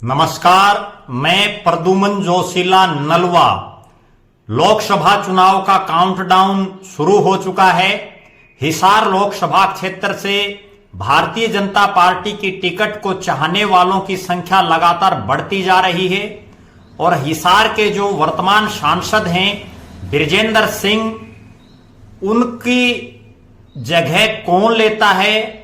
नमस्कार, मैं प्रद्युमन जोशीला नलवा। लोकसभा चुनाव का काउंटडाउन शुरू हो चुका है। हिसार लोकसभा क्षेत्र से भारतीय जनता पार्टी की टिकट को चाहने वालों की संख्या लगातार बढ़ती जा रही है और हिसार के जो वर्तमान सांसद हैं बृजेंद्र सिंह, उनकी जगह कौन लेता है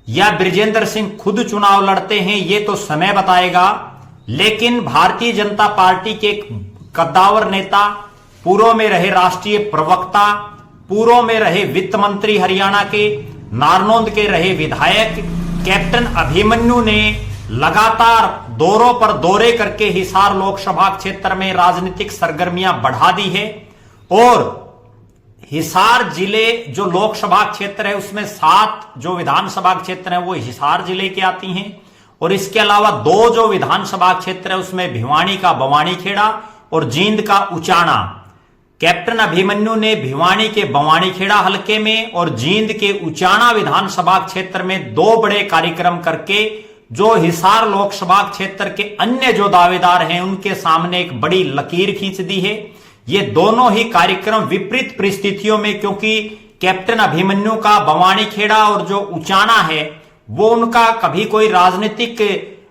या बृजेंद्र सिंह खुद चुनाव लड़ते हैं ये तो समय बताएगा। लेकिन भारतीय जनता पार्टी के एक कद्दावर नेता, पूर्व में रहे राष्ट्रीय प्रवक्ता, पूर्व में रहे वित्त मंत्री हरियाणा के, नारनौंद के रहे विधायक कैप्टन अभिमन्यु ने लगातार दौरों पर दौरे करके हिसार लोकसभा क्षेत्र में राजनीतिक सरगर्मियां बढ़ा दी है। और हिसार जिले जो लोकसभा क्षेत्र है उसमें 7 जो विधानसभा क्षेत्र है वो हिसार जिले की आती हैं और इसके अलावा 2 जो विधानसभा क्षेत्र है उसमें भिवानी का बवानीखेड़ा और जींद का उचाना। कैप्टन अभिमन्यु ने भिवानी के बवानीखेड़ा हलके में और जींद के उचाना विधानसभा क्षेत्र में 2 बड़े कार्यक्रम करके जो हिसार लोकसभा क्षेत्र के अन्य जो दावेदार हैं उनके सामने एक बड़ी लकीर खींच दी है। ये दोनों ही कार्यक्रम विपरीत परिस्थितियों में, क्योंकि कैप्टन अभिमन्यु का बवानीखेड़ा और जो उचाना है वो उनका कभी कोई राजनीतिक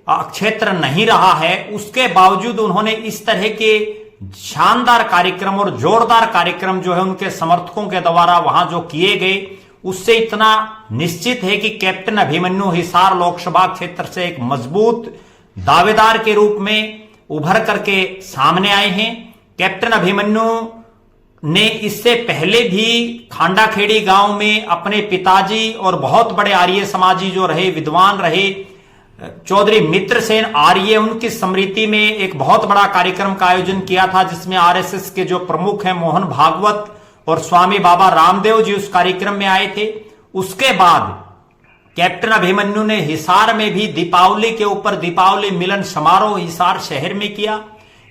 क्षेत्र नहीं रहा है, उसके बावजूद उन्होंने इस तरह के शानदार कार्यक्रम और जोरदार कार्यक्रम जो है उनके समर्थकों के द्वारा वहां जो किए गए, उससे इतना निश्चित है कि कैप्टन अभिमन्यु हिसार लोकसभा क्षेत्र से एक मजबूत दावेदार के रूप में उभर करके सामने आए हैं। कैप्टन अभिमन्यु ने इससे पहले भी खांडाखेड़ी गांव में अपने पिताजी और बहुत बड़े आर्य समाजी जो रहे, विद्वान रहे, चौधरी मित्रसेन आर्य, उनकी स्मृति में एक बहुत बड़ा कार्यक्रम का आयोजन किया था जिसमें आरएसएस के जो प्रमुख हैं मोहन भागवत और स्वामी बाबा रामदेव जी उस कार्यक्रम में आए थे। उसके बाद कैप्टन अभिमन्यु ने हिसार में भी दीपावली के ऊपर दीपावली मिलन समारोह हिसार शहर में किया।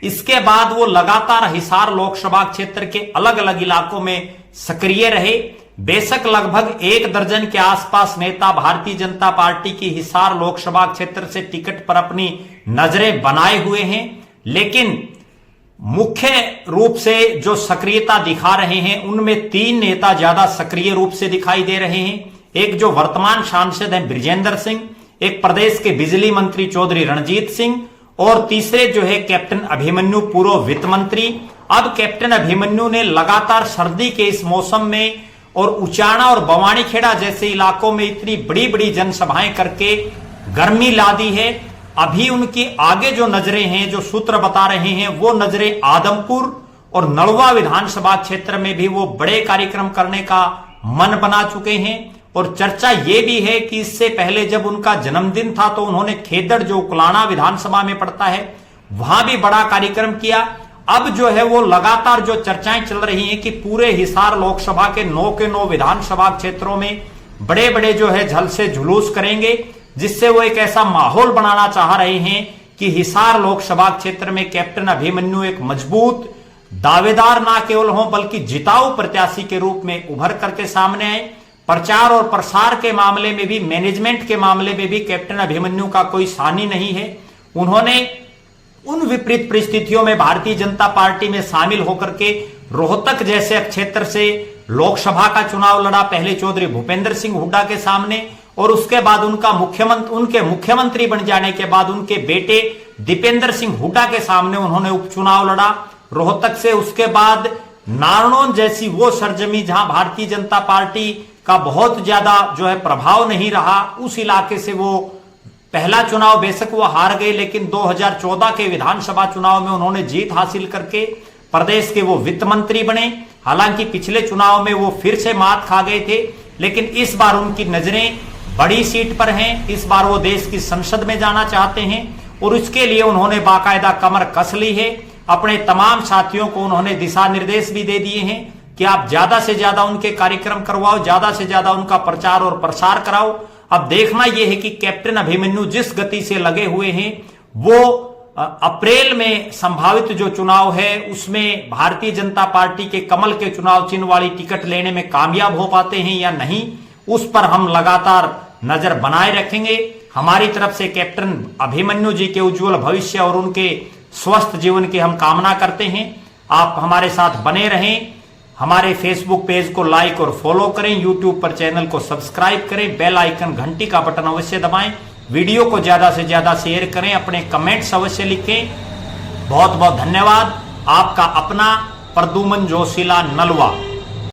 इसके बाद वो लगातार हिसार लोकसभा क्षेत्र के अलग अलग इलाकों में सक्रिय रहे। बेशक लगभग 1 दर्जन के आसपास नेता भारतीय जनता पार्टी की हिसार लोकसभा क्षेत्र से टिकट पर अपनी नजरें बनाए हुए हैं, लेकिन मुख्य रूप से जो सक्रियता दिखा रहे हैं उनमें 3 नेता ज्यादा सक्रिय रूप से दिखाई दे रहे हैं। एक जो वर्तमान सांसद हैं बृजेंद्र सिंह, एक प्रदेश के बिजली मंत्री चौधरी रणजीत सिंह और तीसरे जो है कैप्टन अभिमन्यु, पूर्व वित्त मंत्री। अब कैप्टन अभिमन्यु ने लगातार सर्दी के इस मौसम में और उचाना और बवानीखेड़ा जैसे इलाकों में इतनी बड़ी बड़ी जनसभाएं करके गर्मी ला दी है। अभी उनकी आगे जो नजरें हैं, जो सूत्र बता रहे हैं, वो नजरें आदमपुर और नलवा विधानसभा क्षेत्र में भी वो बड़े कार्यक्रम करने का मन बना चुके हैं। और चर्चा ये भी है कि इससे पहले जब उनका जन्मदिन था तो उन्होंने खेदड़ जो उकलाना विधानसभा में पड़ता है वहां भी बड़ा कार्यक्रम किया। अब जो है वो लगातार जो चर्चाएं चल रही हैं कि पूरे हिसार लोकसभा के 9 के 9 विधानसभा क्षेत्रों में बड़े बड़े जो है झल से जुलूस करेंगे, जिससे वो एक ऐसा माहौल बनाना चाह रहे हैं कि हिसार लोकसभा क्षेत्र में कैप्टन अभिमन्यु एक मजबूत दावेदार ना केवल हो बल्कि जिताऊ प्रत्याशी के रूप में उभर करके सामने आए। प्रचार और प्रसार के मामले में भी, मैनेजमेंट के मामले में भी कैप्टन अभिमन्यु का कोई सानी नहीं है। उन्होंने उन विपरीत परिस्थितियों में भारतीय जनता पार्टी में शामिल होकर के रोहतक जैसे क्षेत्र से लोकसभा का चुनाव लड़ा, पहले चौधरी भूपेंद्र सिंह हुड्डा के सामने और उसके बाद उनके मुख्यमंत्री बन जाने के बाद उनके बेटे दीपेंद्र सिंह हुड्डा के सामने उन्होंने उपचुनाव लड़ा रोहतक से। उसके बाद नारनौंद जैसी वो सरजमी जहां भारतीय जनता पार्टी का बहुत ज्यादा जो है प्रभाव नहीं रहा, उस इलाके से वो पहला चुनाव बेशक वो हार गए, लेकिन 2014 के विधानसभा चुनाव में उन्होंने जीत हासिल करके प्रदेश के वो वित्त मंत्री बने। हालांकि पिछले चुनाव में वो फिर से मात खा गए थे, लेकिन इस बार उनकी नजरें बड़ी सीट पर हैं। इस बार वो देश की संसद में जाना चाहते हैं और इसके लिए उन्होंने बाकायदा कमर कस ली है। अपने तमाम साथियों को उन्होंने दिशा निर्देश भी दे दिए हैं कि आप ज्यादा से ज्यादा उनके कार्यक्रम करवाओ, ज्यादा से ज्यादा उनका प्रचार और प्रसार कराओ। अब देखना यह है कि कैप्टन अभिमन्यु जिस गति से लगे हुए हैं वो अप्रैल में संभावित जो चुनाव है उसमें भारतीय जनता पार्टी के कमल के चुनाव चिन्ह वाली टिकट लेने में कामयाब हो पाते हैं या नहीं, उस पर हम लगातार नजर बनाए रखेंगे। हमारी तरफ से कैप्टन अभिमन्यु जी के उज्जवल भविष्य और उनके स्वस्थ जीवन की हम कामना करते हैं। आप हमारे साथ बने रहें। हमारे फेसबुक पेज को लाइक और फॉलो करें, यूट्यूब पर चैनल को सब्सक्राइब करें, बेल आइकन घंटी का बटन अवश्य दबाएं, वीडियो को ज्यादा से ज्यादा शेयर करें, अपने कमेंट्स अवश्य लिखें। बहुत बहुत धन्यवाद। आपका अपना प्रद्युमन जोशीला नलवा।